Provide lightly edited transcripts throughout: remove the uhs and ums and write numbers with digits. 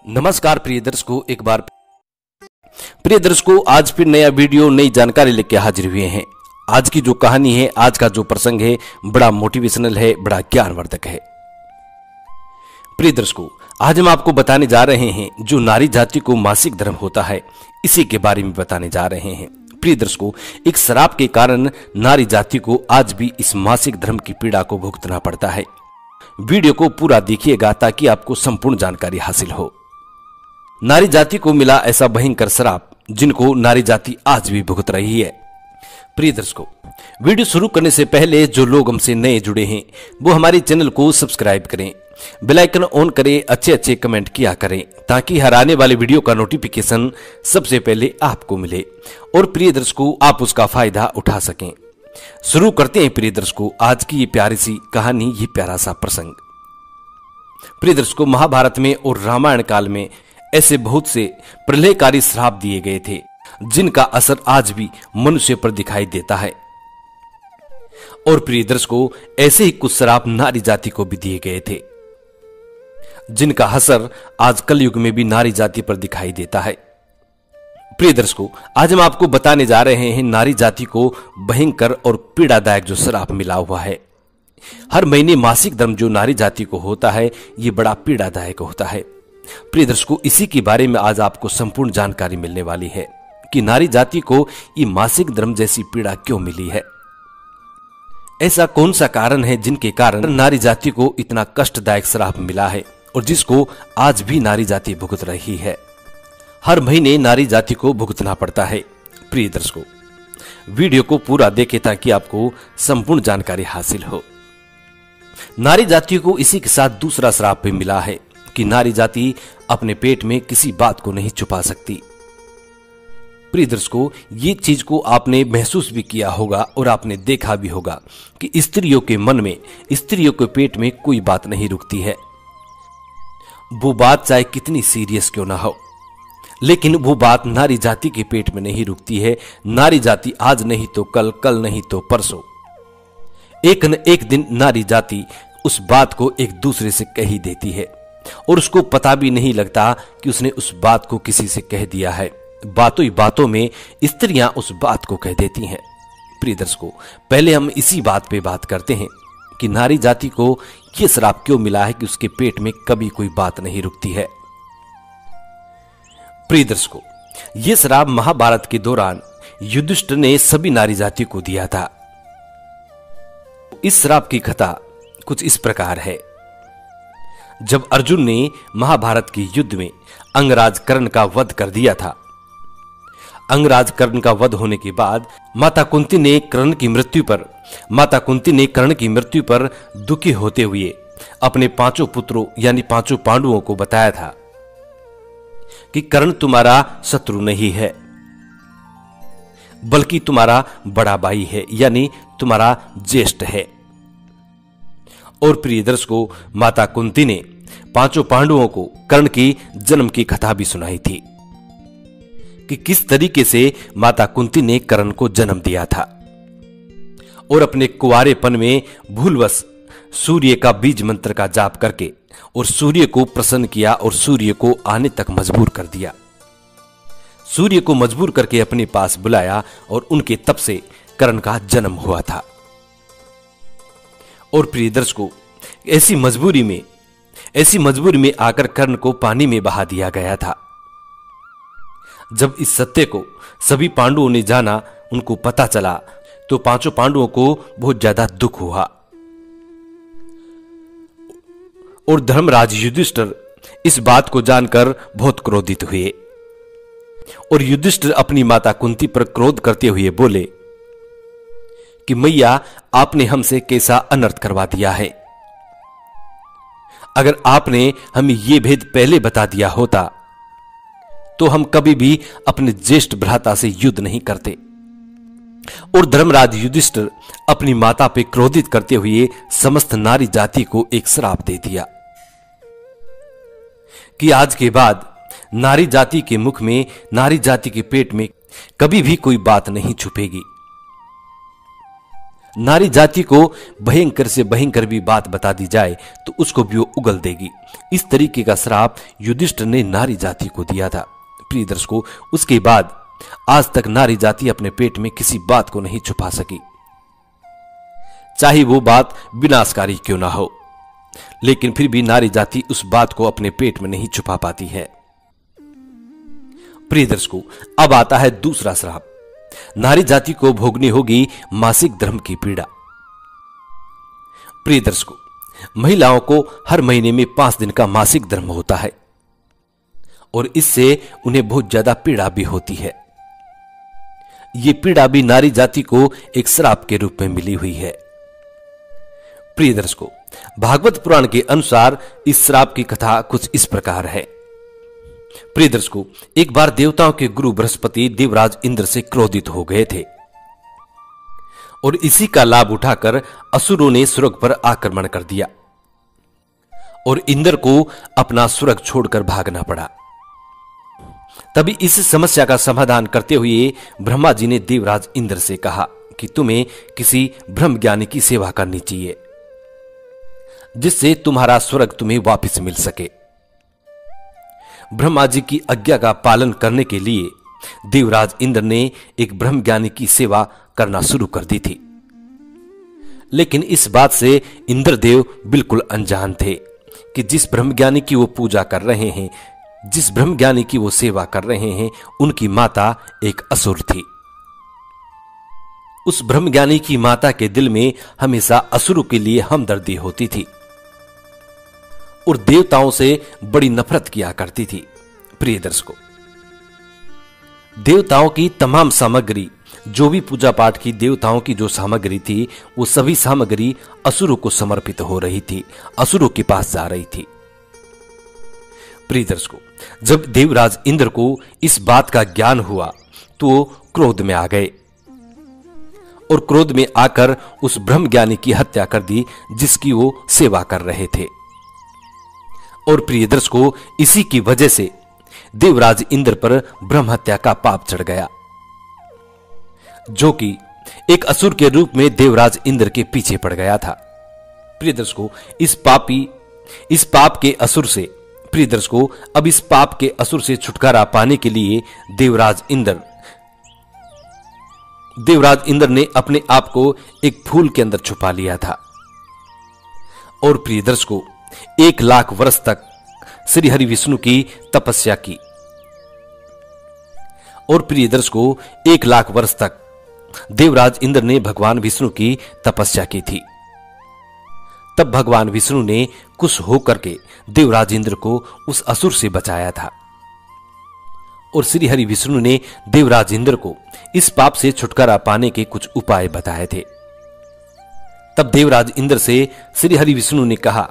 नमस्कार प्रिय दर्शकों, एक बार प्रिय दर्शकों, आज फिर नया वीडियो नई जानकारी लेके हाजिर हुए हैं। आज की जो कहानी है, आज का जो प्रसंग है, बड़ा मोटिवेशनल है, बड़ा ज्ञानवर्धक है। प्रिय दर्शकों, आज हम आपको बताने जा रहे हैं जो नारी जाति को मासिक धर्म होता है, इसी के बारे में बताने जा रहे हैं। प्रिय दर्शकों, एक श्राप के कारण नारी जाति को आज भी इस मासिक धर्म की पीड़ा को भुगतना पड़ता है। वीडियो को पूरा देखिएगा ताकि आपको संपूर्ण जानकारी हासिल हो। नारी जाति को मिला ऐसा भयंकर श्राप जिनको नारी जाति आज भी भुगत रही है। प्रिय दर्शकों, वीडियो शुरू करने से पहले जो लोग हमसे नए जुड़े हैं वो हमारे चैनल को सब्सक्राइब करें, बेल आइकन ऑन करें, अच्छे कमेंट किया करें ताकि हर आने वाले वीडियो का नोटिफिकेशन सबसे पहले आपको मिले और प्रिय दर्शकों आप उसका फायदा उठा सकें। शुरू करते हैं प्रिय दर्शकों आज की ये प्यारी सी कहानी, ये प्यारा सा प्रसंग। प्रिय दर्शकों, महाभारत में और रामायण काल में ऐसे बहुत से प्रलयकारी श्राप दिए गए थे जिनका असर आज भी मनुष्य पर दिखाई देता है। और प्रिय दर्शकों, ऐसे ही कुछ श्राप नारी जाति को भी दिए गए थे जिनका असर आज कलयुग में भी नारी जाति पर दिखाई देता है। प्रिय दर्शकों, आज हम आपको बताने जा रहे हैं नारी जाति को भयंकर और पीड़ादायक जो श्राप मिला हुआ है। हर महीने मासिक धर्म जो नारी जाति को होता है, ये बड़ा पीड़ादायक होता है। प्रिय दर्शकों, इसी के बारे में आज आपको संपूर्ण जानकारी मिलने वाली है कि नारी जाति को ये मासिक धर्म जैसी पीड़ा क्यों मिली है। ऐसा कौन सा कारण है जिनके कारण नारी जाति को इतना कष्टदायक श्राप मिला है और जिसको आज भी नारी जाति भुगत रही है। हर महीने नारी जाति को भुगतना पड़ता है। प्रिय दर्शकों, वीडियो को पूरा देखें ताकि आपको संपूर्ण जानकारी हासिल हो। नारी जाति को इसी के साथ दूसरा श्राप भी मिला है कि नारी जाति अपने पेट में किसी बात को नहीं छुपा सकती। प्रिय दर्शकों, ये चीज को आपने महसूस भी किया होगा और आपने देखा भी होगा कि स्त्रियों के मन में, स्त्रियों के पेट में कोई बात नहीं रुकती है। वो बात चाहे कितनी सीरियस क्यों ना हो, लेकिन वो बात नारी जाति के पेट में नहीं रुकती है। नारी जाति आज नहीं तो कल, कल नहीं तो परसों, एक न एक दिन नारी जाति उस बात को एक दूसरे से कह ही देती है और उसको पता भी नहीं लगता कि उसने उस बात को किसी से कह दिया है। बातों ही बातों में स्त्रियां उस बात को कह देती हैं। प्रिय दर्शकों, पहले हम इसी बात पे बात करते हैं कि नारी जाति को यह श्राप क्यों मिला है कि उसके पेट में कभी कोई बात नहीं रुकती है। प्रिय दर्शकों, यह श्राप महाभारत के दौरान युधिष्ठिर ने सभी नारी जाति को दिया था। इस श्राप की कथा कुछ इस प्रकार है। जब अर्जुन ने महाभारत के युद्ध में अंगराज कर्ण का वध कर दिया था, अंगराज कर्ण का वध होने के बाद माता कुंती ने कर्ण की मृत्यु पर दुखी होते हुए अपने पांचों पुत्रों यानी पांचों पांडवों को बताया था कि कर्ण तुम्हारा शत्रु नहीं है बल्कि तुम्हारा बड़ा भाई है, यानी तुम्हारा ज्येष्ठ है। और प्रिय दर्शकों, माता कुंती ने पांचों पांडवों को कर्ण की जन्म की कथा भी सुनाई थी कि किस तरीके से माता कुंती ने कर्ण को जन्म दिया था और अपने कुंवारेपन में भूलवश सूर्य का बीज मंत्र का जाप करके और सूर्य को प्रसन्न किया और सूर्य को आने तक मजबूर कर दिया। सूर्य को मजबूर करके अपने पास बुलाया और उनके तप से कर्ण का जन्म हुआ था। और प्रिय दर्शकों, ऐसी मजबूरी में आकर कर्ण को पानी में बहा दिया गया था। जब इस सत्य को सभी पांडवों ने जाना, उनको पता चला, तो पांचों पांडवों को बहुत ज्यादा दुख हुआ और धर्मराज युधिष्ठिर इस बात को जानकर बहुत क्रोधित हुए और युधिष्ठिर अपनी माता कुंती पर क्रोध करते हुए बोले कि मैया, आपने हमसे कैसा अनर्थ करवा दिया है। अगर आपने हमें यह भेद पहले बता दिया होता तो हम कभी भी अपने ज्येष्ठ भ्राता से युद्ध नहीं करते। और धर्मराज युधिष्ठिर अपनी माता पे क्रोधित करते हुए समस्त नारी जाति को एक श्राप दे दिया कि आज के बाद नारी जाति के मुख में, नारी जाति के पेट में कभी भी कोई बात नहीं छुपेगी। नारी जाति को भयंकर से भयंकर भी बात बता दी जाए तो उसको भी वो उगल देगी। इस तरीके का श्राप युधिष्ठिर ने नारी जाति को दिया था। प्रिय दर्शकों, उसके बाद आज तक नारी जाति अपने पेट में किसी बात को नहीं छुपा सकी, चाहे वो बात विनाशकारी क्यों ना हो, लेकिन फिर भी नारी जाति उस बात को अपने पेट में नहीं छुपा पाती है। प्रिय दर्शकों, अब आता है दूसरा श्राप। नारी जाति को भोगनी होगी मासिक धर्म की पीड़ा। प्रिय दर्शकों, महिलाओं को हर महीने में 5 दिन का मासिक धर्म होता है और इससे उन्हें बहुत ज्यादा पीड़ा भी होती है। ये पीड़ा भी नारी जाति को एक श्राप के रूप में मिली हुई है। प्रिय दर्शकों, भागवत पुराण के अनुसार इस श्राप की कथा कुछ इस प्रकार है। प्रिय दर्शकों, एक बार देवताओं के गुरु बृहस्पति देवराज इंद्र से क्रोधित हो गए थे और इसी का लाभ उठाकर असुरों ने स्वर्ग पर आक्रमण कर दिया और इंद्र को अपना स्वर्ग छोड़कर भागना पड़ा। तभी इस समस्या का समाधान करते हुए ब्रह्मा जी ने देवराज इंद्र से कहा कि तुम्हें किसी ब्रह्म ज्ञानी की सेवा करनी चाहिए जिससे तुम्हारा स्वर्ग तुम्हें वापस मिल सके। ब्रह्मा जी की आज्ञा का पालन करने के लिए देवराज इंद्र ने एक ब्रह्मज्ञानी की सेवा करना शुरू कर दी थी, लेकिन इस बात से इंद्रदेव बिल्कुल अनजान थे कि जिस ब्रह्मज्ञानी की वो पूजा कर रहे हैं, जिस ब्रह्मज्ञानी की वो सेवा कर रहे हैं, उनकी माता एक असुर थी। उस ब्रह्मज्ञानी की माता के दिल में हमेशा असुरों के लिए हमदर्दी होती थी और देवताओं से बड़ी नफरत किया करती थी। प्रिय दर्शकों, देवताओं की तमाम सामग्री, जो भी पूजा पाठ की देवताओं की जो सामग्री थी, वो सभी सामग्री असुरों को समर्पित हो रही थी, असुरों के पास जा रही थी। प्रिय दर्शकों, जब देवराज इंद्र को इस बात का ज्ञान हुआ तो वो क्रोध में आ गए और क्रोध में आकर उस ब्रह्मज्ञानी की हत्या कर दी जिसकी वो सेवा कर रहे थे। और प्रिय दर्शकों, इसी की वजह से देवराज इंद्र पर ब्रह्म हत्या का पाप चढ़ गया, जो कि एक असुर के रूप में देवराज इंद्र के पीछे पड़ गया था। प्रिय दर्शकों, इस पाप के असुर से, प्रिय दर्शकों, अब इस पाप के असुर से छुटकारा पाने के लिए देवराज इंद्र ने अपने आप को एक फूल के अंदर छुपा लिया था और प्रिय दर्शकों 1 लाख वर्ष तक श्री हरि विष्णु की तपस्या की। और प्रिय दर्शकों 1 लाख वर्ष तक देवराज इंद्र ने भगवान विष्णु की तपस्या की थी। तब भगवान विष्णु ने खुश होकर के देवराज इंद्र को उस असुर से बचाया था और श्री हरि विष्णु ने देवराज इंद्र को इस पाप से छुटकारा पाने के कुछ उपाय बताए थे। तब देवराज इंद्र से श्री हरि विष्णु ने कहा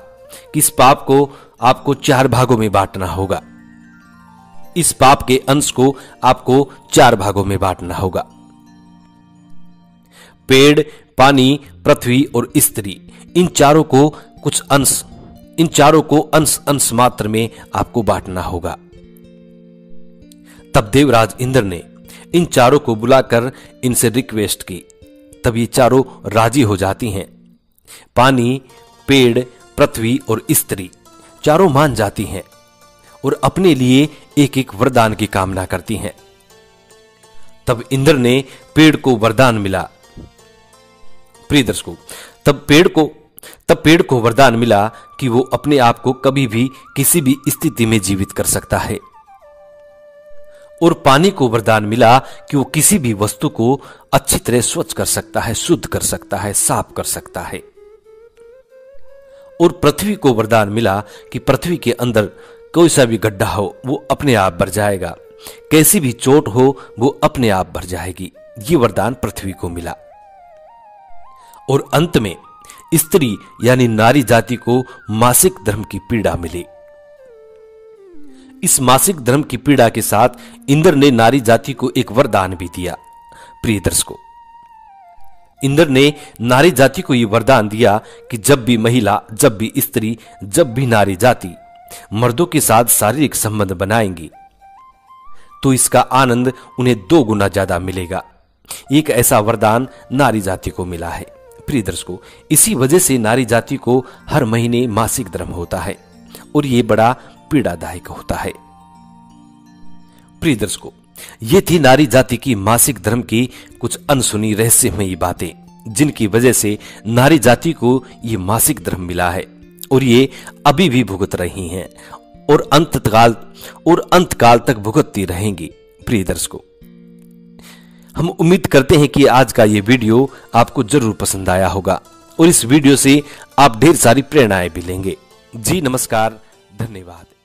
कि इस पाप को आपको 4 भागों में बांटना होगा। इस पाप के अंश को आपको 4 भागों में बांटना होगा। पेड़, पानी, पृथ्वी और स्त्री, इन चारों को अंश अंश मात्र में आपको बांटना होगा। तब देवराज इंद्र ने इन चारों को बुलाकर इनसे रिक्वेस्ट की। तब ये चारों राजी हो जाती हैं। पानी, पेड़, पृथ्वी और स्त्री चारों मान जाती हैं और अपने लिए एक एक वरदान की कामना करती हैं। तब इंद्र ने पेड़ को वरदान मिला। प्रिय दर्शकों, तब पेड़ को वरदान मिला कि वो अपने आप को कभी भी किसी भी स्थिति में जीवित कर सकता है। और पानी को वरदान मिला कि वो किसी भी वस्तु को अच्छी तरह स्वच्छ कर सकता है, शुद्ध कर सकता है, साफ कर सकता है। और पृथ्वी को वरदान मिला कि पृथ्वी के अंदर कोई सा भी गड्ढा हो वो अपने आप भर जाएगा, कैसी भी चोट हो वो अपने आप भर जाएगी। ये वरदान पृथ्वी को मिला। और अंत में स्त्री यानी नारी जाति को मासिक धर्म की पीड़ा मिली। इस मासिक धर्म की पीड़ा के साथ इंद्र ने नारी जाति को एक वरदान भी दिया। प्रिय दर्शकों, इंद्र ने नारी जाति को यह वरदान दिया कि जब भी महिला, जब भी स्त्री, जब भी नारी जाति मर्दों के साथ शारीरिक संबंध बनाएंगी तो इसका आनंद उन्हें 2 गुना ज्यादा मिलेगा। एक ऐसा वरदान नारी जाति को मिला है। प्रिय दर्शकों, इसी वजह से नारी जाति को हर महीने मासिक धर्म होता है और ये बड़ा पीड़ादायक होता है। प्रिय दर्शकों, ये थी नारी जाति की मासिक धर्म की कुछ अनसुनी रहस्यमयी बातें, जिनकी वजह से नारी जाति को ये मासिक धर्म मिला है और ये अभी भी भुगत रही हैं और अंतकाल तक भुगतती रहेंगी। प्रिय दर्शकों, हम उम्मीद करते हैं कि आज का ये वीडियो आपको जरूर पसंद आया होगा और इस वीडियो से आप ढेर सारी प्रेरणाएं भी लेंगे। जी नमस्कार, धन्यवाद।